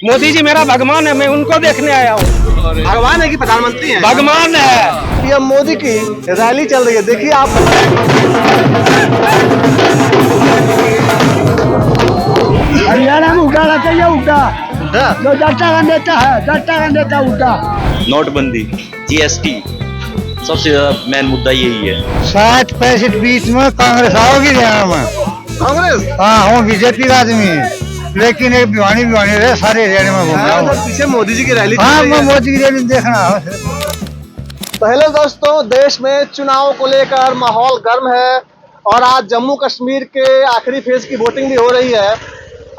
मोदी जी मेरा भगवान है, मैं उनको देखने आया हूँ। भगवान है कि प्रधानमंत्री है? भगवान है। पीएम मोदी की रैली चल रही है, देखिए आप। हरियाणा में उठाना चाहिए, उठा जो जनता का नेता है, जनता का नेता उठा। नोटबंदी, जीएसटी, सबसे ज्यादा मेन मुद्दा यही है। 60-65 में कांग्रेस आओगी हरियाणा में। कांग्रेस? हाँ, हूँ बीजेपी का आदमी, लेकिन एक भिवानी रहे सारे हरियाणा में घूम रहा हूँ। पीछे मोदी जी की रैली चल हाँ, रही मैं है। मोदी की रैली देखना। तो हेलो दोस्तों, देश में चुनाव को लेकर माहौल गर्म है और आज जम्मू कश्मीर के आखिरी फेज की वोटिंग भी हो रही है।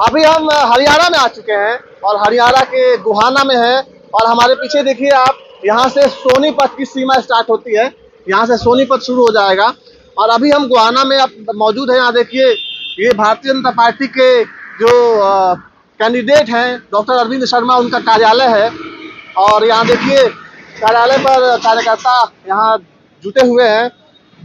अभी हम हरियाणा में आ चुके हैं और हरियाणा के गुहाना में हैं और हमारे पीछे देखिए आप, यहाँ से सोनीपत की सीमा स्टार्ट होती है, यहाँ से सोनीपत शुरू हो जाएगा और अभी हम गुहाना में अब मौजूद हैं। यहाँ देखिए, ये भारतीय जनता पार्टी के जो कैंडिडेट हैं डॉक्टर अरविंद शर्मा, उनका कार्यालय है और यहाँ देखिए कार्यालय पर कार्यकर्ता यहाँ जुटे हुए हैं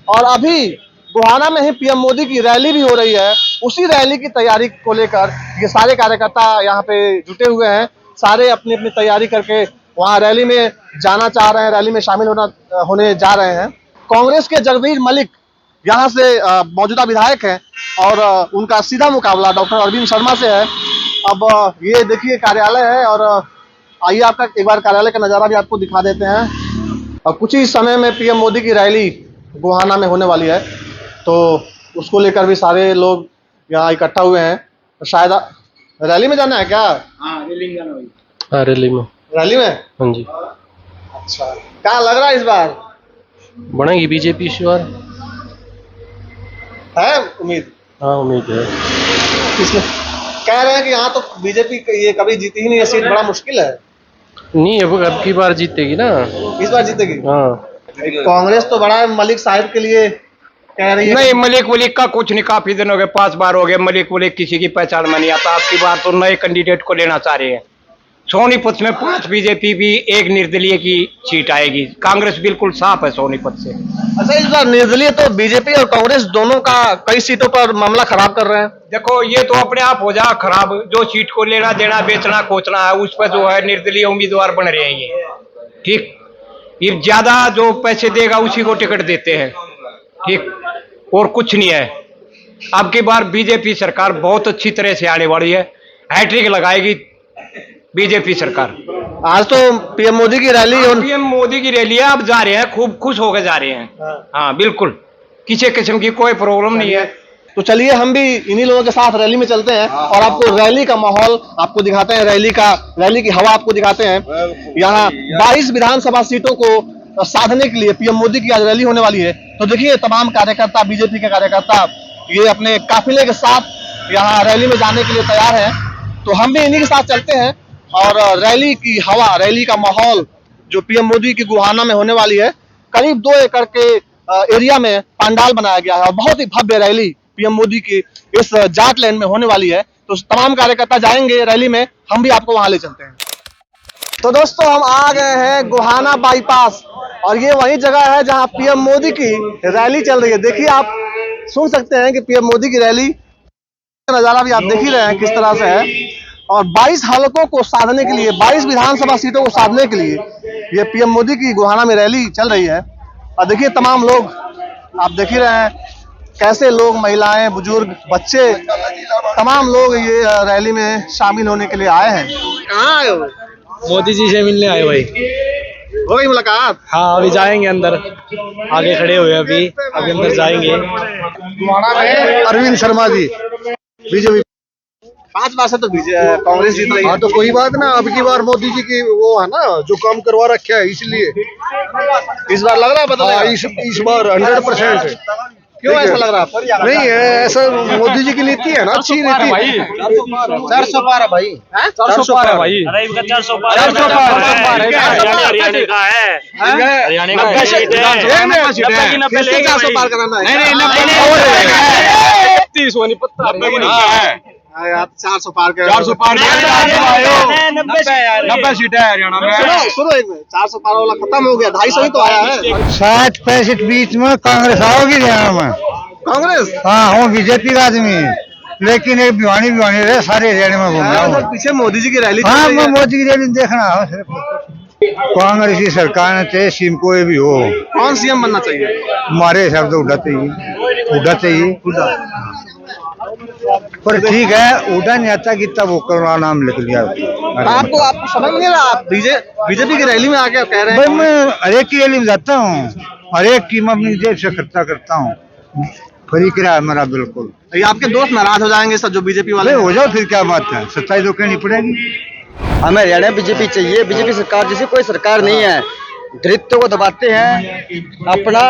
और अभी गुहाना में ही पीएम मोदी की रैली भी हो रही है। उसी रैली की तैयारी को लेकर ये सारे कार्यकर्ता यहाँ पे जुटे हुए हैं। सारे अपनी अपनी तैयारी करके वहाँ रैली में जाना चाह रहे हैं, रैली में शामिल होने जा रहे हैं। कांग्रेस के जगबीर मलिक यहाँ से मौजूदा विधायक हैं और उनका सीधा मुकाबला डॉक्टर अरविंद शर्मा से है। अब ये देखिए कार्यालय है और आइए आपका एक बार कार्यालय का नज़ारा भी आपको दिखा देते हैं। और कुछ ही समय में पीएम मोदी की रैली गुहाना में होने वाली है, तो उसको लेकर भी सारे लोग यहाँ इकट्ठा हुए हैं। तो शायद रैली में जाना है क्या? हाँ, रैली में जाना है। हाँ, रैली में। रैली में? हाँ जी। अच्छा, क्या लग रहा है इस बार? बनेगी बीजेपी इस बार। है उम्मीद? हाँ, उम्मीद है। इसमें कह रहे हैं कि यहाँ तो बीजेपी ये कभी जीती ही नहीं है, सीट बड़ा मुश्किल है। नहीं, अब की बार जीतेगी ना। इस बार जीतेगी? हाँ। कांग्रेस तो बड़ा है, मलिक साहब के लिए कह रही है। नहीं, मलिक वलिक का कुछ नहीं, काफी दिन हो गए, 5 बार हो गए। मलिक वलिक किसी की पहचान में नहीं आता। आपकी बार तो नए कैंडिडेट को लेना चाह रहे हैं। सोनीपत में 5 बीजेपी भी, 1 निर्दलीय की सीट आएगी। कांग्रेस बिल्कुल साफ है सोनीपत से। अच्छा, इस बार निर्दलीय तो बीजेपी और कांग्रेस दोनों का कई सीटों पर मामला खराब कर रहे हैं। देखो, ये तो अपने आप हो जा खराब। जो सीट को लेना देना, बेचना कोचना है, उस पर जो है निर्दलीय उम्मीदवार बन रहे हैं ये। ठीक, ये ज्यादा जो पैसे देगा उसी को टिकट देते हैं। ठीक, और कुछ नहीं है। अब की बार बीजेपी सरकार बहुत अच्छी तरह से आने वाली है, हैट्रिक लगाएगी बीजेपी सरकार। आज तो पीएम मोदी की रैली पीएम मोदी की रैली है, अब जा रहे हैं, खूब खुश होकर जा रहे हैं। हाँ बिल्कुल, किसी किस्म की कोई प्रॉब्लम नहीं है। तो चलिए हम भी इन्हीं लोगों के साथ रैली में चलते हैं और आपको रैली का माहौल आपको दिखाते हैं, रैली की हवा आपको दिखाते हैं। यहाँ 22 विधानसभा सीटों को साधने के लिए पीएम मोदी की आज रैली होने वाली है। तो देखिए, तमाम कार्यकर्ता, बीजेपी के कार्यकर्ता ये अपने काफिले के साथ यहाँ रैली में जाने के लिए तैयार हैं। तो हम भी इन्हीं के साथ चलते हैं और रैली की हवा, रैली का माहौल जो पीएम मोदी की गुहाना में होने वाली है, करीब 2 एकड़ के एरिया में पंडाल बनाया गया है और बहुत ही भव्य रैली पीएम मोदी की इस जाटलैंड में होने वाली है। तो तमाम कार्यकर्ता जाएंगे रैली में, हम भी आपको वहां ले चलते हैं। तो दोस्तों, हम आ गए हैं गुहाना बाईपास और ये वही जगह है जहां पीएम मोदी की रैली चल रही है। देखिए, आप सुन सकते हैं कि पीएम मोदी की रैली का नजारा भी आप देख ही रहे हैं किस तरह से है। और 22 हलकों को साधने के लिए, 22 विधानसभा सीटों को साधने के लिए ये पीएम मोदी की गुहाना में रैली चल रही है। और देखिए, तमाम लोग आप देख ही रहे हैं कैसे लोग, महिलाएं, बुजुर्ग, बच्चे, तमाम लोग ये रैली में शामिल होने के लिए आए हैं। कहाँ आए हो? मोदी जी से मिलने आए भाई। हो गई मुलाकात? हाँ, अभी जाएंगे अंदर, आगे खड़े हुए अभी अंदर जाएंगे। गुहाना में अरविंद शर्मा जी, बीजेपी 5 बार से तो कांग्रेस जीत रही है। हाँ, तो कोई बात ना, अब की बार मोदी जी की वो है ना जो काम करवा रखा है, इसलिए इस बार लग रहा है बदलेगा। इस बार 100% क्यों ऐसा लग रहा है? नहीं है, ऐसा मोदी जी की नीति है ना, अच्छी नीति। 400 पार है भाई। 400 पार है भाई। अरे इनका 400 पार है। हरियाणा का है। हरियाणा का है। 400 पार कराना है। नहीं, सोनीपत 400 पार कर, 400 पार 90 सीटें है हरियाणा में। सुनो एक मिनट, 400 पार वाला खत्म हो गया, 250 ही तो आया है। 60-65 में कांग्रेस आओगी हरियाणा में। कांग्रेस? हाँ, हूँ बीजेपी का आदमी, लेकिन एक भिवानी रहे सारे हरियाणा में घूम रहा सर हूँ। पीछे मोदी जी की रैली चल हाँ, रही मैं है। मोदी की रैली देखना है सिर्फ। कांग्रेस की सरकार ने चाहे सीएम कोई भी हो, कौन सीएम बनना चाहिए? हमारे हिसाब से उड़ा चाहिए। पर ठीक है, उड़ा नहीं आता कि तब वो करोना नाम लिख लिया। आपको समझ नहीं रहा, आप बीजेपी की रैली में आके कह रहे भाई हैं। मैं हर एक की रैली में जाता हूँ, हर एक की मैं अपनी जेब से खर्चा करता हूँ। फ्री किराया है मेरा बिल्कुल। ये आपके दोस्त नाराज हो जाएंगे सब जो बीजेपी वाले हो जाओ फिर क्या बात है, सच्चाई तो कहनी पड़ेगी। हमें हरियाणा बीजेपी चाहिए। बीजेपी सरकार जैसी कोई सरकार नहीं है। दलितों को दबाते हैं, अपना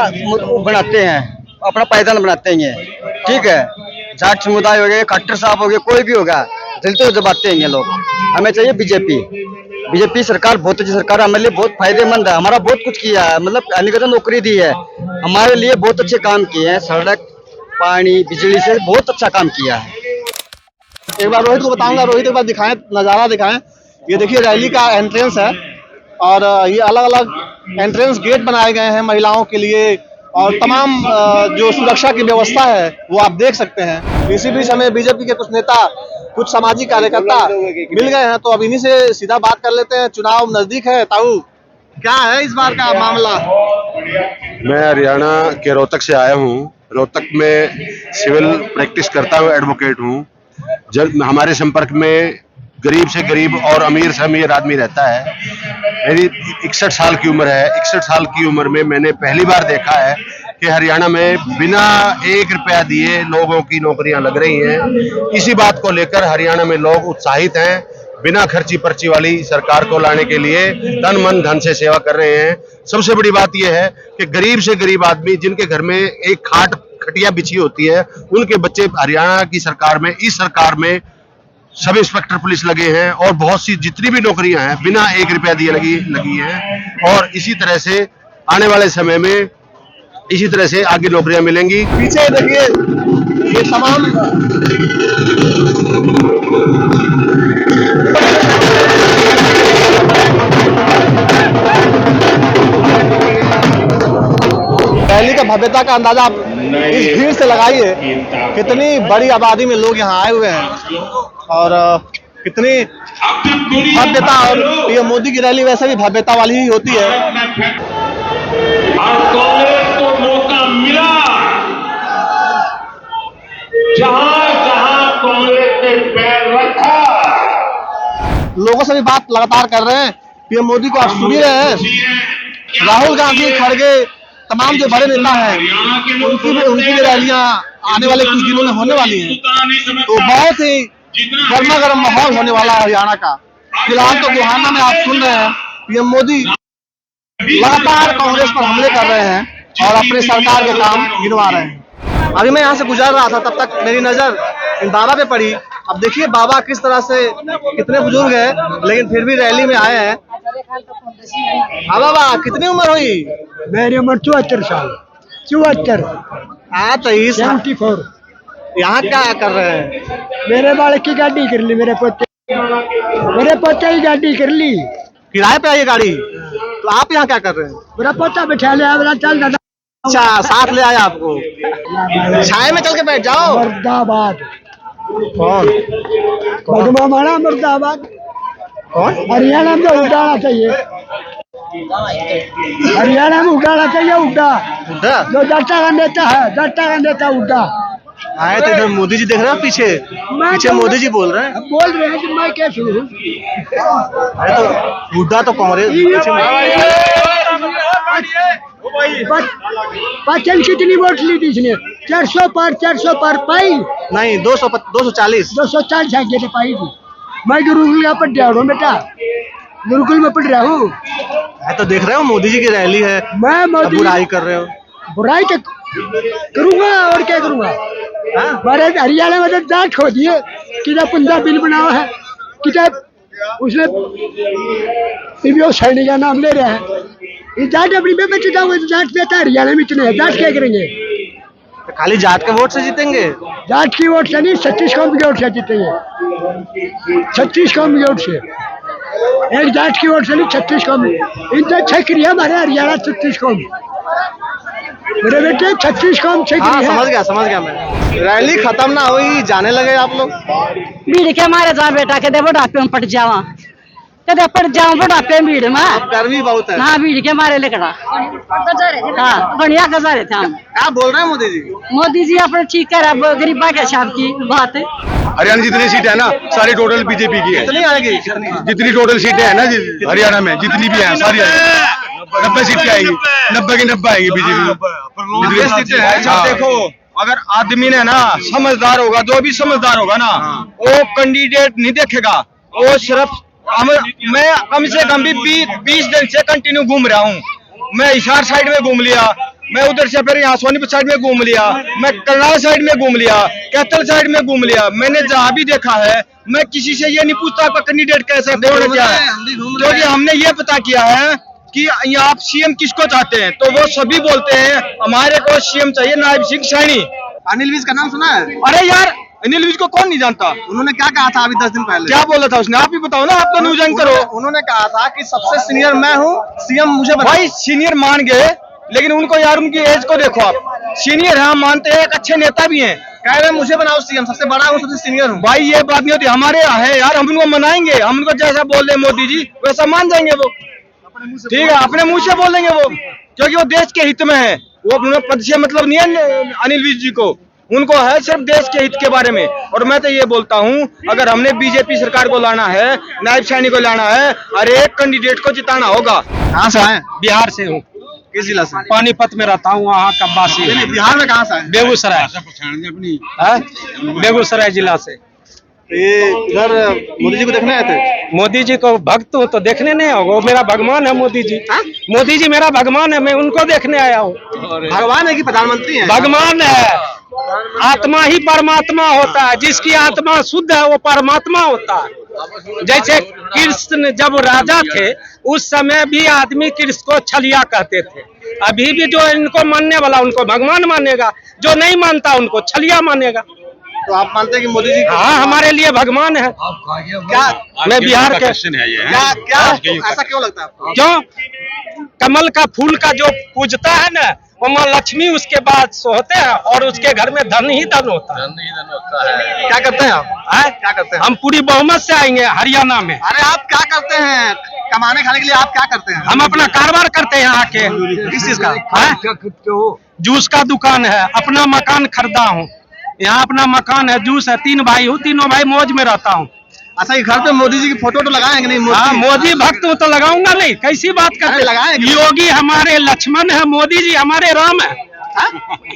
बनाते हैं, अपना पायदान बनाते हैं। ठीक है, जाट समुदाय हो गए, खट्टर साहब हो गए, कोई भी होगा, दलितों को दबाते हैं ये लोग। हमें चाहिए बीजेपी सरकार बहुत अच्छी सरकार है, हमारे लिए बहुत फायदेमंद है। हमारा बहुत कुछ किया है, मतलब अनेक नौकरी दी है, हमारे लिए बहुत अच्छे काम किए हैं। सड़क, पानी, बिजली से बहुत अच्छा काम किया है। एक बार रोहित को बताऊंगा, रोहित एक बार दिखाएं, नजारा दिखाएं। ये देखिए रैली का एंट्रेंस है और ये अलग अलग एंट्रेंस गेट बनाए गए हैं महिलाओं के लिए और तमाम जो सुरक्षा की व्यवस्था है वो आप देख सकते हैं। इसी बीच हमें बीजेपी के कुछ नेता, कुछ सामाजिक कार्यकर्ता मिल गए हैं, तो अब इन्हीं से सीधा बात कर लेते हैं। चुनाव नजदीक है, ताऊ क्या है इस बार का मामला? मैं हरियाणा के रोहतक से आया हूँ। रोहतक में सिविल प्रैक्टिस करता हूँ, एडवोकेट हूँ। जब हमारे संपर्क में गरीब से गरीब और अमीर से अमीर आदमी रहता है। मेरी 61 साल की उम्र है। 61 साल की उम्र में मैंने पहली बार देखा है कि हरियाणा में बिना 1 रुपया दिए लोगों की नौकरियां लग रही हैं। इसी बात को लेकर हरियाणा में लोग उत्साहित हैं। बिना खर्ची पर्ची वाली सरकार को लाने के लिए तन मन धन से सेवा कर रहे हैं। सबसे बड़ी बात यह है कि गरीब से गरीब आदमी जिनके घर में एक खटिया बिछी होती है, उनके बच्चे हरियाणा की सरकार में, इस सरकार में सब इंस्पेक्टर पुलिस लगे हैं और बहुत सी जितनी भी नौकरियां हैं बिना 1 रुपया दिए लगी हैं। और इसी तरह से आने वाले समय में इसी तरह से आगे नौकरियां मिलेंगी। पीछे देखिए ये तमाम रैली का भव्यता का अंदाजा आप इस भीड़ से लगाइए। कितनी बड़ी आबादी में लोग यहाँ आए हुए हैं और कितनी भव्यता। और ये मोदी की रैली वैसे भी भव्यता वाली ही होती है। और कांग्रेस को मौका मिला, जहां जहां कांग्रेस ने पैर रखा। लोगों से भी बात लगातार कर रहे हैं। पीएम मोदी को आप सुन ही रहे हैं। राहुल गांधी, खड़गे, तमाम जो बड़े नेता हैं उनकी भी रैलियां आने वाले कुछ दिनों में होने वाली हैं। तो बहुत ही गर्मा गर्म माहौल होने वाला है हरियाणा का। फिलहाल तो गोहाना में आप सुन रहे हैं पीएम मोदी लगातार कांग्रेस पर हमले कर रहे हैं और अपने सरकार के काम गिनवा रहे हैं। अभी मैं यहाँ से गुजर रहा था, तब तक मेरी नजर इन बाबा पे पड़ी। अब देखिए बाबा किस तरह से, कितने बुजुर्ग हैं लेकिन फिर भी रैली में आए हैं। हाँ बाबा, कितनी उम्र हुई? मेरी उम्र 74 साल। 74। हाँ 23। 74। यहाँ क्या कर रहे हैं? मेरे बालक की गाड़ी कर ली, मेरे पोते की गाड़ी कर ली। किराए पे आई गाड़ी, तो आप यहाँ क्या कर रहे हैं? मेरा पोता बैठा लिया, बोला चल दादा। अच्छा, साथ ले आया आपको। छाए में चल के बैठ जाओ। मुर्दाबाद। कौन? बदमा मारा मुर्दाबाद। कौन? हरियाणा में उड़ाना चाहिए, हरियाणा में उड़ाना चाहिए। उड़ा उड़ा? जो जनता का नेता है, जनता का नेता उड़ा। आए तो इधर मोदी जी देख रहे हैं पीछे मोदी जी बोल रहे हैं। बोल रहे हैं कि मैं क्या सुनूं? अरे तो उड़ा तो कांग्रेस पचन कितनी वोट ली थी इसने? 400 पर पाई नहीं, 240। 240 आगे पाई थी। मैं गुरुकुल का पढ़ रहा हूँ बेटा, गुरुकुल में पढ़ रहा हूँ। तो देख रहे हो मोदी जी की रैली है, मैं मोदी बुराई कर रहे हो। बुराई तो करूंगा और क्या करूंगा। हमारे हरियाणा में तो जाट खो दिए, किधर 15 बिल बनाया है, किधर उसने सैनिक का नाम ले रहा है। ये जाट अपनी में चुका हुआ, जाट देता है हरियाणा में इतने, जाट क्या करेंगे? तो खाली जाट के वोट से जीतेंगे? जाट की वोट से नहीं, 36 कौम की वोट से जीतेंगे। 36 कौम की वोट से, एक जाट की वोट से नहीं, 36 कौम। इन तो 6 क्रिया हमारे हरियाणा 36 कौम। मेरे बेटे 36 काम से हाँ समझ गया मैं। रैली खत्म ना हुई, जाने लगे आप लोग। भीड़ के मारे जा बेटा के बुढ़ापे में पट जावा, कदे पट जाऊं बुढ़ापे में भीड़ में। गर्मी बहुत है। हाँ भीड़ के मारे लेकड़ा। हाँ बढ़िया गजा रहे थे हम। क्या बोल रहे हैं मोदी जी? मोदी जी अपने ठीक कर, अब गरीबा के साहब की बात है। हरियाणा जितनी सीटें है ना सारी टोटल बीजेपी की है। कितनी आएगी? जितनी टोटल सीटें है ना हरियाणा में जितनी भी हैं सारी 90 सीटें आएगी, 90 की 90 आएगी बीजेपी। अच्छा देखो, अगर आदमी ने ना समझदार होगा, जो भी समझदार होगा ना, वो कैंडिडेट नहीं देखेगा, वो सिर्फ मैं कम से कम भी 20 दिन से कंटिन्यू घूम रहा हूँ। मैं हिसार साइड में घूम लिया, मैं उधर से फिर यहाँ सोनीपत साइड में घूम लिया, मैं करनाल साइड में घूम लिया, कैथल साइड में घूम लिया। मैंने जहाँ भी देखा है, मैं किसी से ये नहीं पूछता आपका कैंडिडेट कैसा है, क्या है, क्योंकि हमने ये पता किया है कि यहाँ आप सीएम किसको चाहते हैं, तो वो सभी बोलते हैं हमारे को सीएम चाहिए नायब सिंह सैनी। अनिल विज का नाम सुना है? अरे यार अनिल विज को कौन नहीं जानता? उन्होंने क्या कहा था अभी 10 दिन पहले? क्या बोला था उसने, आप ही बताओ ना, आप तो न्यूज एंकर हो। उन्होंने कहा था कि सबसे सीनियर मैं हूँ, सीएम मुझे बनाओ। भाई सीनियर मान गए, लेकिन उनको यार उनकी एज को देखो आप। सीनियर हम मानते हैं, एक अच्छे नेता भी हैं, कह रहे मुझे बनाओ सीएम, सबसे बड़ा हूँ, सबसे सीनियर हूँ। भाई ये बात नहीं होती, हमारे यहाँ है यार, हम उनको मनाएंगे, हम उनको जैसा बोल रहे मोदी जी वैसा मान जाएंगे वो, ठीक है, अपने मुंह से बोलेंगे वो, क्योंकि वो देश के हित में है। वो अपने पद से मतलब नहीं है अनिल विज जी को, उनको है सिर्फ देश के हित के बारे में। और मैं तो ये बोलता हूँ, अगर हमने बीजेपी सरकार को लाना है, नायब सैनी को लाना है, हर एक कैंडिडेट को जिताना होगा। कहाँ से आए? बिहार से हूँ, किस जिला से? पानीपत में रहता हूँ, वहाँ का वासी हूँ। बिहार में कहाँ से आए? बेगूसराय, बेगूसराय जिला से। ये इधर मोदी जी को देखने आए थे? मोदी जी को भक्त हूँ तो देखने नहीं होगा, वो मेरा भगवान है मोदी जी। मोदी जी मेरा भगवान है, मैं उनको देखने आया हूँ। भगवान है कि प्रधानमंत्री है? भगवान है, आत्मा ही परमात्मा होता है, जिसकी आत्मा शुद्ध है वो परमात्मा होता है। जैसे कृष्ण जब राजा थे, उस समय भी आदमी कृष्ण को छलिया कहते थे। अभी भी जो इनको मानने वाला उनको भगवान मानेगा, जो नहीं मानता उनको छलिया मानेगा। तो आप मानते हैं कि मोदी जी? हाँ, हमारे लिए भगवान है। क्या मैं बिहार के, क्या ऐसा क्यों लगता है आपको? क्यों? कमल का फूल का जो पूजता है ना, वो माँ लक्ष्मी उसके बाद सोते हैं, और उसके घर में धन ही धन होता है। क्या करते हैं आप? क्या करते हैं? हम पूरी बहुमत से आएंगे हरियाणा में। अरे आप क्या करते हैं कमाने खाने के लिए? आप क्या करते हैं? हम अपना कारोबार करते हैं यहाँ आके। किस चीज का? जूस का दुकान है, अपना मकान खरीदा हूँ, यहाँ अपना मकान है, जूस है, 3 भाई हूँ, तीनों भाई मौज में रहता हूँ। अच्छा, ये घर पे मोदी जी की फोटो तो लगाए कि नहीं? हाँ, मोदी भक्त हूँ तो लगाऊंगा नहीं, कैसी बात करते? लगाए। योगी हमारे लक्ष्मण है, मोदी जी हमारे राम है।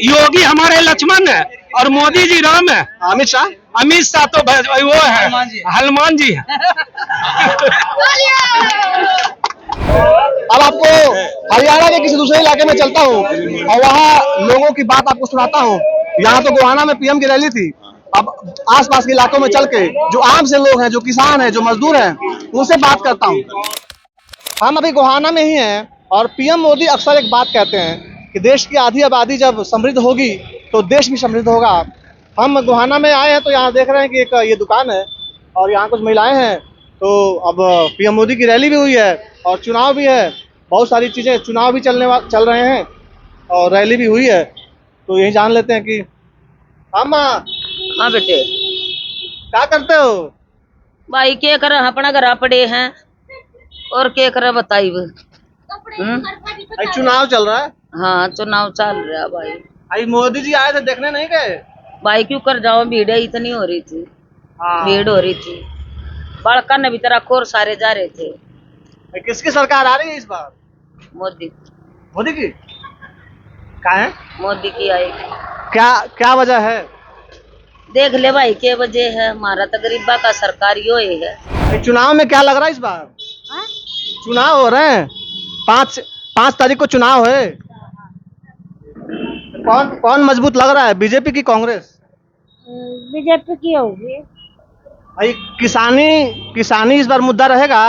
योगी हमारे लक्ष्मण है और मोदी जी राम है। अमित शाह? अमित शाह तो वो है, हनुमान जी है। अब आपको हरियाणा के किसी दूसरे इलाके में चलता हूँ और वहाँ लोगों की बात आपको सुनाता हूँ। यहाँ तो गोहाना में पीएम की रैली थी, अब आसपास के इलाकों में चल के जो आम से लोग हैं, जो किसान हैं, जो मजदूर हैं, उनसे बात करता हूँ। हम अभी गोहाना में ही हैं और पीएम मोदी अक्सर एक बात कहते हैं कि देश की आधी आबादी जब समृद्ध होगी तो देश भी समृद्ध होगा। हम गोहाना में आए हैं तो यहाँ देख रहे हैं कि एक ये दुकान है और यहाँ कुछ महिलाएं हैं। तो अब पीएम मोदी की रैली भी हुई है और चुनाव भी है, बहुत सारी चीज़ें, चुनाव भी चल रहे हैं और रैली भी हुई है। तो यही जान लेते हैं कि हाँ बेटे, क्या करते हो भाई? क्या कर, अपना घर पड़े हैं और क्या करे बताइए। चुनाव चल रहा है। हाँ चुनाव चल रहा भाई। अभी मोदी जी आए थे, देखने नहीं गए? भाई क्यों कर जाओ, भीड़ इतनी हो रही थी। भीड़ हो रही थी, बड़का ने भी तरह कोर सारे जा रहे थे। किसकी सरकार आ रही है इस बार? मोदी। मोदी की? क्या है? मोदी की आएगी। क्या वजह है? देख ले भाई क्या वजह है, हमारा तो गरीबा का सरकार यो ही है। चुनाव में क्या लग रहा है इस बार? चुनाव हो रहे हैं, 5 तारीख को चुनाव है। कौन मजबूत लग रहा है, बीजेपी की कांग्रेस? बीजेपी की होगी भाई। किसानी इस बार मुद्दा रहेगा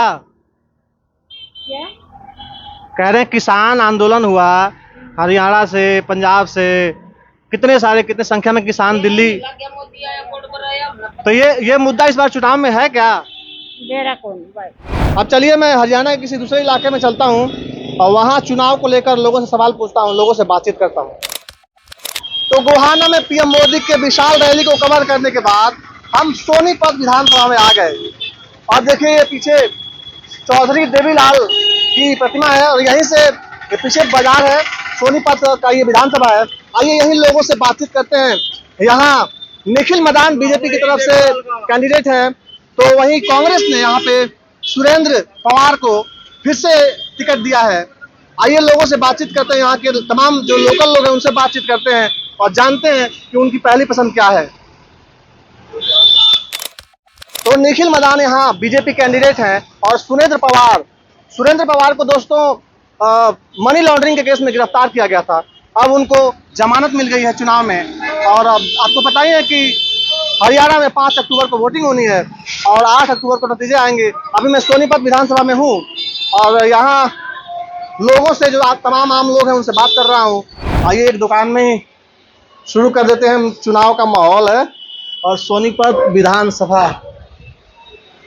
क्या? कह रहे हैं किसान आंदोलन हुआ हरियाणा से, पंजाब से, कितने संख्या में किसान दिल्ली। तो ये मुद्दा इस बार चुनाव में है क्या? मेरा कौन भाई। अब चलिए मैं हरियाणा के किसी दूसरे इलाके में चलता हूँ और वहाँ चुनाव को लेकर लोगों से सवाल पूछता हूँ, लोगों से बातचीत करता हूँ। तो गोहाना में पीएम मोदी के विशाल रैली को कवर करने के बाद हम सोनीपत विधानसभा में आ गए और देखिए ये पीछे चौधरी देवीलाल की प्रतिमा है और यहीं से ये पीछे बाजार है, सोनीपत का ये विधानसभा है। आइए यहीं लोगों से बातचीत करते हैं। यहाँ निखिल मदान बीजेपी की तरफ से कैंडिडेट हैं, तो वहीं कांग्रेस ने यहाँ पे सुरेंद्र पवार को फिर से टिकट दिया है। आइए लोगों से बातचीत करते हैं, यहाँ के तमाम जो लोकल लोग हैं उनसे बातचीत करते हैं और जानते हैं कि उनकी पहली पसंद क्या है। तो निखिल मदान यहाँ बीजेपी कैंडिडेट हैं और सुरेंद्र पवार को दोस्तों मनी लॉन्ड्रिंग के केस में गिरफ्तार किया गया था। अब उनको जमानत मिल गई है चुनाव में और अब आपको पता ही है कि हरियाणा में 5 अक्टूबर को वोटिंग होनी है और 8 अक्टूबर को नतीजे आएंगे। अभी मैं सोनीपत विधानसभा में हूँ और यहाँ लोगों से जो तमाम आम लोग हैं उनसे बात कर रहा हूँ। आइए एक दुकान में ही शुरू कर देते हैं। चुनाव का माहौल है और सोनीपत विधानसभा।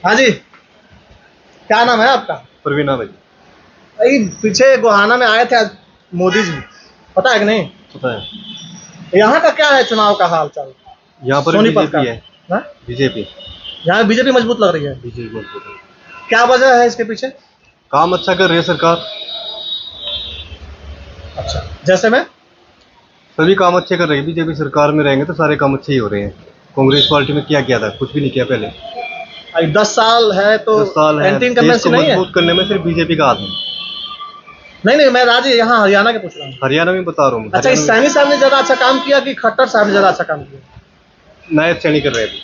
हाँ जी, क्या नाम है आपका? परवीना भाई। भाई पीछे गोहाना में आए थे आज मोदी जी, पता है कि नहीं? पता है। यहाँ का क्या है चुनाव का हाल चाल? यहाँ पर सोनीपत का है बीजेपी। यहाँ बीजेपी मजबूत लग रही है। बीजेपी मजबूत है। क्या वजह है इसके पीछे? काम अच्छा कर रही है सरकार। अच्छा, जैसे में सभी काम अच्छे कर रही है। बीजेपी सरकार में रहेंगे तो सारे काम अच्छे ही हो रहे हैं। कांग्रेस पार्टी में क्या किया था? कुछ भी नहीं किया पहले। 10 साल है तो 10 साल है। एंटी देश इनकम्बेंसी को नहीं है? मजबूत करने में सिर्फ बीजेपी का हाथ है। नहीं, मैं राज्य यहाँ हरियाणा के पूछ रहा हूँ। हरियाणा में बता रहा हूँ। अच्छा, इस सैनी साहब ने ज्यादा अच्छा काम किया कि खट्टर साहब ने ज्यादा अच्छा काम किया? नए अच्छा नहीं कर रहे अभी।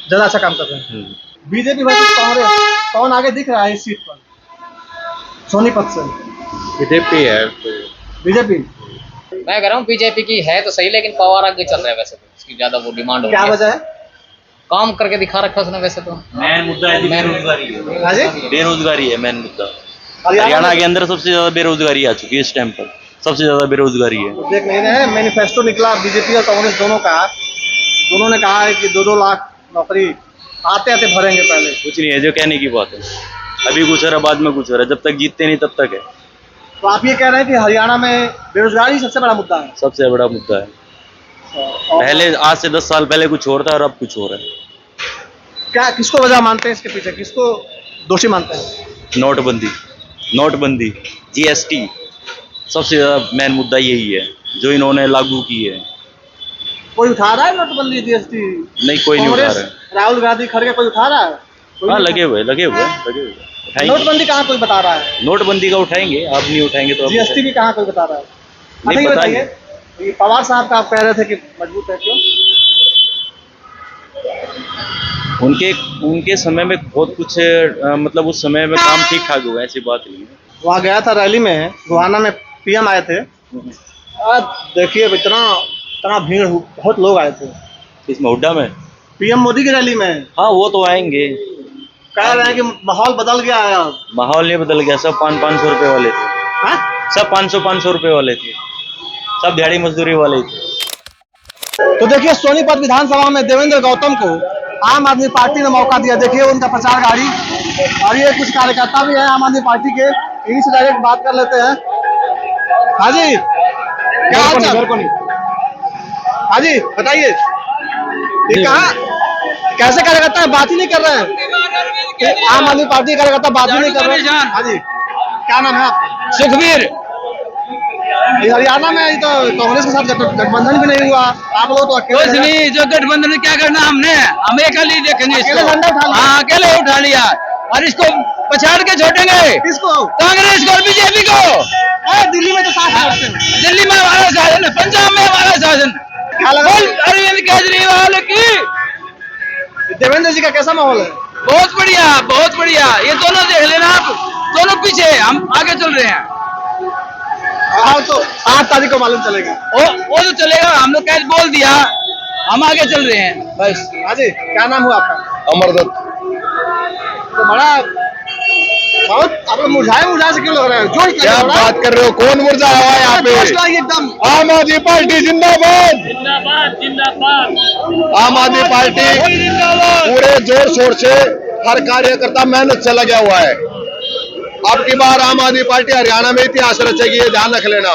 ज्यादा अच्छा काम कर रहे हैं। बीजेपी वर्सेस कांग्रेस, कौन आगे दिख रहा है इस सीट पर सोनीपत से? बीजेपी है। बीजेपी। मैं कह रहा हूँ बीजेपी की है तो सही, लेकिन पवार आगे चल रहा है। वैसे तो इसकी ज्यादा वो डिमांड हो रही है। क्या वजह है? काम करके दिखा रखा उसने वैसे तो। मेन मुद्दा है बेरोजगारी है। हाँ जी? बेरोजगारी है मेन मुद्दा। हरियाणा के अंदर सबसे ज्यादा बेरोजगारी आ चुकी है इस टाइम पर। सबसे ज्यादा बेरोजगारी है। देख नहीं रहे हैं, मैनिफेस्टो निकला बीजेपी और कांग्रेस दोनों का। दोनों ने कहा है कि 2-2 लाख नौकरी आते आते भरेंगे। पहले कुछ नहीं है जो कहने की बात है। अभी कुछ हो रहा है, बाद में कुछ हो रहा है। जब तक जीतते नहीं तब तक है। तो आप ये कह रहे हैं कि हरियाणा में बेरोजगारी सबसे बड़ा मुद्दा है? सबसे बड़ा मुद्दा है। पहले आज से 10 साल पहले कुछ और था और अब कुछ हो रहा है। क्या, किसको वजह मानते हैं इसके पीछे? किसको दोषी मानते हैं? नोटबंदी, जीएसटी, सबसे ज्यादा मेन मुद्दा यही है जो इन्होंने लागू की है। कोई उठा रहा है नोटबंदी, जीएसटी? नहीं, कोई नहीं उठा रहा है। राहुल गांधी खड़गे कोई उठा रहा है? हाँ, लगे हुए नोटबंदी कहाँ कोई बता रहा है? नोटबंदी का उठाएंगे, आप नहीं उठाएंगे तो जीएसटी भी कहाँ कोई बता रहा है? नहीं ये पता। बताइए, ये पवार साहब का आप कह रहे थे कि मजबूत है, क्यों? उनके समय में बहुत कुछ मतलब उस समय में काम ठीक ठाक हुआ, ऐसी बात नहीं है। वहाँ गया था रैली में, गोहाना में पीएम आए थे। देखिए इतना भीड़, बहुत लोग आए थे। इसमें हुड्डा में पीएम मोदी की रैली में। हाँ, वो तो आएंगे। कह रहे हैं कि माहौल बदल गया है। माहौल नहीं बदल गया, सब 500 रुपए वाले थे। हाँ? सब 500 रुपए वाले थे। सब दिहाड़ी मजदूरी वाले थे। तो देखिए सोनीपत विधानसभा में देवेंद्र गौतम को आम आदमी पार्टी ने मौका दिया। देखिए उनका प्रचार गाड़ी और ये कुछ कार्यकर्ता भी है आम आदमी पार्टी के। इन्हीं से डायरेक्ट बात कर लेते हैं। हाँ जी, क्या हाल चाल? हाँ जी, बताइए, ये कहाँ कैसे कार्यकर्ता है, बात ही नहीं कर रहे हैं? आम आदमी पार्टी के कार्यकर्ता बात ही नहीं कर रहे हैं। हाँ जी, क्या नाम है आपका? सुखबीर। हरियाणा में तो कांग्रेस के साथ गठबंधन भी नहीं हुआ, आप लोग तो कुछ नहीं, जो गठबंधन में क्या करना हमने, हम अकेले देखेंगे इसको। हाँ, अकेले उठा लिया और इसको पछाड़ के छोड़ेंगे। किसको? कांग्रेस को और बीजेपी को। दिल्ली में तो साथ करते हैं। दिल्ली में हमारा शासन है, पंजाब में हमारा शासन। अरविंद केजरीवाल की। देवेंद्र जी का कैसा माहौल है? बहुत बढ़िया, बहुत बढ़िया। ये दोनों देख लेना आप, दोनों पीछे, हम आगे चल रहे हैं। हाँ, तो 8 तारीख को मालूम चलेगा। वो तो चलेगा, हम लोग कैसे बोल दिया, हम आगे चल रहे हैं बस। हाँ जी, क्या नाम हुआ आपका? अमरदत्त। तो बड़ा बहुत आप लोग मुरझाए से क्यों लग रहे हैं? जोश क्या बात कर रहे हो? कौन मुरझाया हुआ है यहाँ पे? एकदम आम आदमी पार्टी जिंदाबाद। आम आदमी पार्टी पूरे जोर शोर से हर कार्यकर्ता मेहनत से लगा हुआ है। अब की बार आम आदमी पार्टी हरियाणा में इतिहास रचेगी, ये ध्यान रख लेना।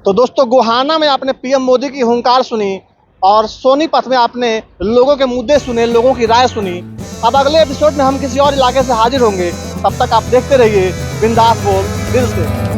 तो दोस्तों, गोहाना में आपने पीएम मोदी की हुंकार सुनी और सोनीपत में आपने लोगों के मुद्दे सुने, लोगों की राय सुनी। अब अगले एपिसोड में हम किसी और इलाके से हाजिर होंगे। तब तक आप देखते रहिए बिंदास बोल दिल से।